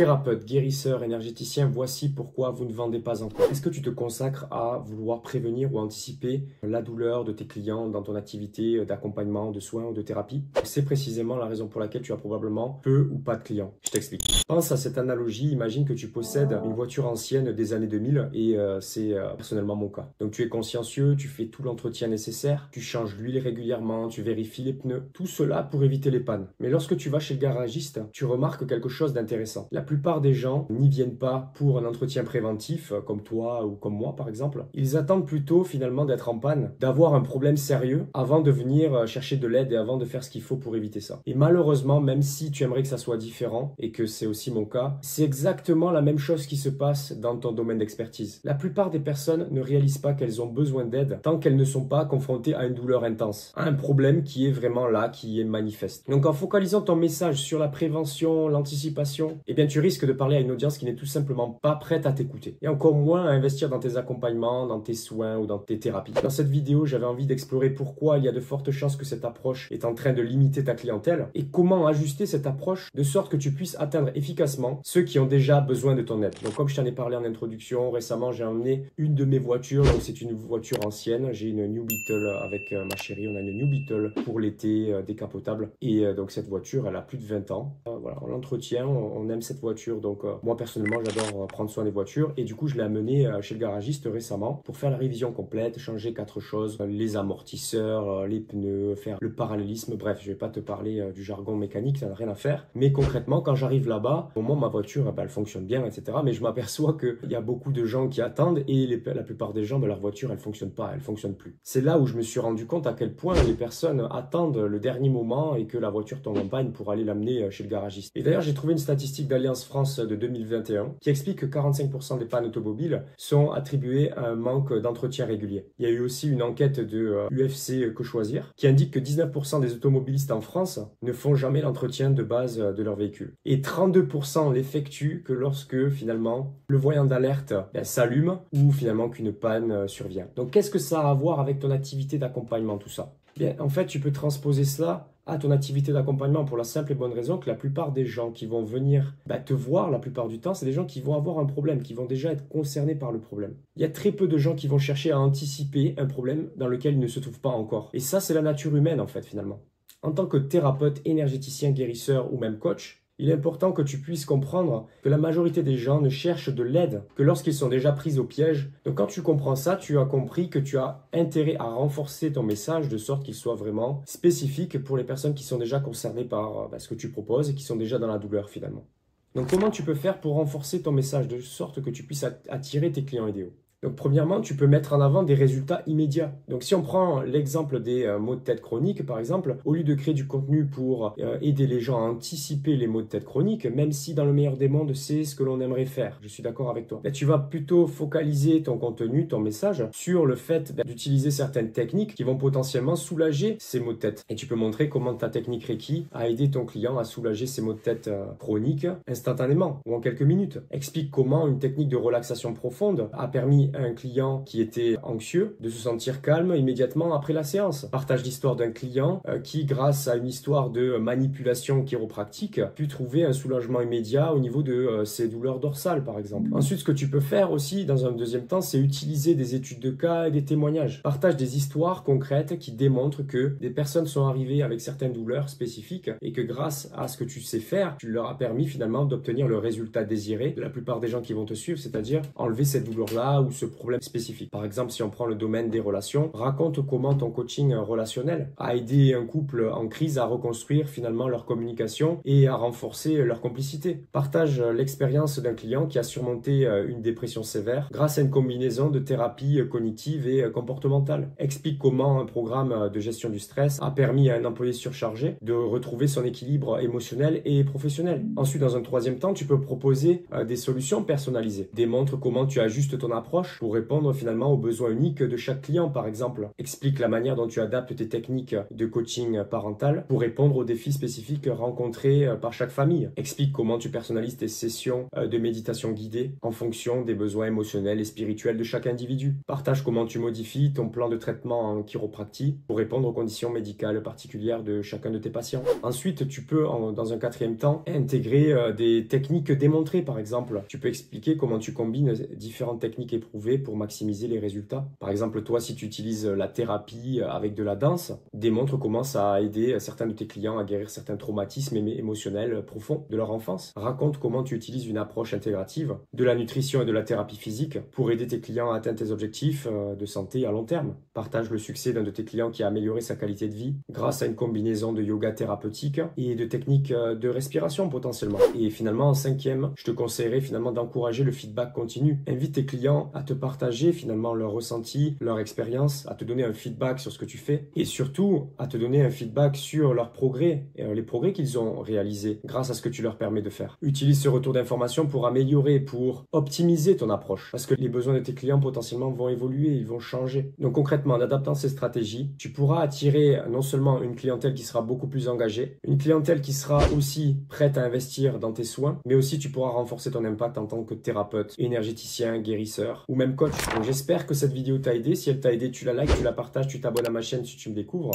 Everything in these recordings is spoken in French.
Thérapeute, guérisseur, énergéticien, voici pourquoi vous ne vendez pas encore. Est-ce que tu te consacres à vouloir prévenir ou anticiper la douleur de tes clients dans ton activité d'accompagnement, de soins ou de thérapie? C'est précisément la raison pour laquelle tu as probablement peu ou pas de clients. Je t'explique. Pense à cette analogie, imagine que tu possèdes une voiture ancienne des années 2000 et c'est personnellement mon cas. Donc tu es consciencieux, tu fais tout l'entretien nécessaire, tu changes l'huile régulièrement, tu vérifies les pneus, tout cela pour éviter les pannes. Mais lorsque tu vas chez le garagiste, tu remarques quelque chose d'intéressant. La plupart des gens n'y viennent pas pour un entretien préventif, comme toi ou comme moi par exemple. Ils attendent plutôt finalement d'être en panne, d'avoir un problème sérieux avant de venir chercher de l'aide et avant de faire ce qu'il faut pour éviter ça. Et malheureusement, même si tu aimerais que ça soit différent et que c'est aussi mon cas, c'est exactement la même chose qui se passe dans ton domaine d'expertise. La plupart des personnes ne réalisent pas qu'elles ont besoin d'aide tant qu'elles ne sont pas confrontées à une douleur intense, à un problème qui est vraiment là, qui est manifeste. Donc en focalisant ton message sur la prévention, l'anticipation, eh bien tu risques de parler à une audience qui n'est tout simplement pas prête à t'écouter et encore moins à investir dans tes accompagnements, dans tes soins ou dans tes thérapies. Dans cette vidéo, j'avais envie d'explorer pourquoi il y a de fortes chances que cette approche est en train de limiter ta clientèle et comment ajuster cette approche de sorte que tu puisses atteindre efficacement ceux qui ont déjà besoin de ton aide. Donc comme je t'en ai parlé en introduction, récemment j'ai emmené une de mes voitures, donc c'est une voiture ancienne, j'ai une New Beetle avec ma chérie, on a une New Beetle pour l'été décapotable et donc cette voiture elle a plus de 20 ans. Voilà, on l'entretient, on aime cette voiture donc moi personnellement j'adore prendre soin des voitures et du coup je l'ai amenée chez le garagiste récemment pour faire la révision complète, changer 4 choses, les amortisseurs, les pneus, faire le parallélisme, bref je vais pas te parler du jargon mécanique, ça n'a rien à faire, mais concrètement quand j'arrive là-bas, au moment ma voiture elle fonctionne bien etc, mais je m'aperçois qu'il y a beaucoup de gens qui attendent et la plupart des gens leur voiture elle fonctionne pas, elle fonctionne plus. C'est là où je me suis rendu compte à quel point les personnes attendent le dernier moment et que la voiture tombe en panne pour aller l'amener chez le garagiste. Et d'ailleurs j'ai trouvé une statistique d'Alliance France de 2021 qui explique que 45% des pannes automobiles sont attribuées à un manque d'entretien régulier. Il y a eu aussi une enquête de UFC Que Choisir qui indique que 19% des automobilistes en France ne font jamais l'entretien de base de leur véhicule. Et 32% l'effectuent que lorsque finalement le voyant d'alerte s'allume ou finalement qu'une panne survient. Donc qu'est-ce que ça a à voir avec ton activité d'accompagnement tout ça? Bien, en fait, tu peux transposer cela à ton activité d'accompagnement pour la simple et bonne raison que la plupart des gens qui vont venir te voir la plupart du temps, c'est des gens qui vont avoir un problème, qui vont déjà être concernés par le problème. Il y a très peu de gens qui vont chercher à anticiper un problème dans lequel ils ne se trouvent pas encore. Et ça, c'est la nature humaine en fait finalement. En tant que thérapeute, énergéticien, guérisseur ou même coach, il est important que tu puisses comprendre que la majorité des gens ne cherchent de l'aide que lorsqu'ils sont déjà pris au piège. Donc quand tu comprends ça, tu as compris que tu as intérêt à renforcer ton message de sorte qu'il soit vraiment spécifique pour les personnes qui sont déjà concernées par ce que tu proposes et qui sont déjà dans la douleur finalement. Donc comment tu peux faire pour renforcer ton message de sorte que tu puisses attirer tes clients idéaux? Donc premièrement, tu peux mettre en avant des résultats immédiats. Donc si on prend l'exemple des maux de tête chroniques par exemple, au lieu de créer du contenu pour aider les gens à anticiper les maux de tête chroniques, même si dans le meilleur des mondes c'est ce que l'on aimerait faire, je suis d'accord avec toi, tu vas plutôt focaliser ton contenu, ton message sur le fait d'utiliser certaines techniques qui vont potentiellement soulager ces maux de tête. Et tu peux montrer comment ta technique Reiki a aidé ton client à soulager ces maux de tête chroniques instantanément ou en quelques minutes. Explique comment une technique de relaxation profonde a permis à un client qui était anxieux de se sentir calme immédiatement après la séance. Partage l'histoire d'un client qui, grâce à une histoire de manipulation chiropractique, a pu trouver un soulagement immédiat au niveau de ses douleurs dorsales, par exemple. Ensuite, ce que tu peux faire aussi, dans un deuxième temps, c'est utiliser des études de cas et des témoignages. Partage des histoires concrètes qui démontrent que des personnes sont arrivées avec certaines douleurs spécifiques et que grâce à ce que tu sais faire, tu leur as permis finalement d'obtenir le résultat désiré de la plupart des gens qui vont te suivre, c'est-à-dire enlever cette douleur-là ou ce problème spécifique. Par exemple, si on prend le domaine des relations, raconte comment ton coaching relationnel a aidé un couple en crise à reconstruire finalement leur communication et à renforcer leur complicité. Partage l'expérience d'un client qui a surmonté une dépression sévère grâce à une combinaison de thérapie cognitive et comportementale. Explique comment un programme de gestion du stress a permis à un employé surchargé de retrouver son équilibre émotionnel et professionnel. Ensuite, dans un troisième temps, tu peux proposer des solutions personnalisées. Démontre comment tu ajustes ton approche approche pour répondre finalement aux besoins uniques de chaque client, par exemple. Explique la manière dont tu adaptes tes techniques de coaching parental pour répondre aux défis spécifiques rencontrés par chaque famille. Explique comment tu personnalises tes sessions de méditation guidée en fonction des besoins émotionnels et spirituels de chaque individu. Partage comment tu modifies ton plan de traitement en chiropractie pour répondre aux conditions médicales particulières de chacun de tes patients. Ensuite, tu peux, dans un quatrième temps, intégrer des techniques démontrées, par exemple. Tu peux expliquer comment tu combines différentes techniques éprouvées pour maximiser les résultats. Par exemple, toi, si tu utilises la thérapie avec de la danse, démontre comment ça a aidé certains de tes clients à guérir certains traumatismes émotionnels profonds de leur enfance. Raconte comment tu utilises une approche intégrative de la nutrition et de la thérapie physique pour aider tes clients à atteindre tes objectifs de santé à long terme. Partage le succès d'un de tes clients qui a amélioré sa qualité de vie grâce à une combinaison de yoga thérapeutique et de techniques de respiration potentiellement. Et finalement, en cinquième, je te conseillerais finalement d'encourager le feedback continu. Invite tes clients à te partager finalement leurs ressentis, leur expérience, à te donner un feedback sur ce que tu fais et surtout à te donner un feedback sur leurs progrès, les progrès qu'ils ont réalisés grâce à ce que tu leur permets de faire. Utilise ce retour d'information pour améliorer, pour optimiser ton approche parce que les besoins de tes clients potentiellement vont évoluer, ils vont changer. Donc concrètement, en adaptant ces stratégies, tu pourras attirer non seulement une clientèle qui sera beaucoup plus engagée, une clientèle qui sera aussi prête à investir dans tes soins, mais aussi tu pourras renforcer ton impact en tant que thérapeute, énergéticien, guérisseur ou même coach. Donc j'espère que cette vidéo t'a aidé. Si elle t'a aidé, tu la likes, tu la partages, tu t'abonnes à ma chaîne si tu me découvres.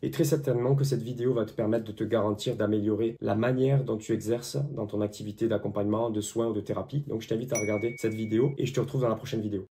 Et très certainement que cette vidéo va te permettre de te garantir d'améliorer la manière dont tu exerces dans ton activité d'accompagnement, de soins ou de thérapie. Donc je t'invite à regarder cette vidéo et je te retrouve dans la prochaine vidéo.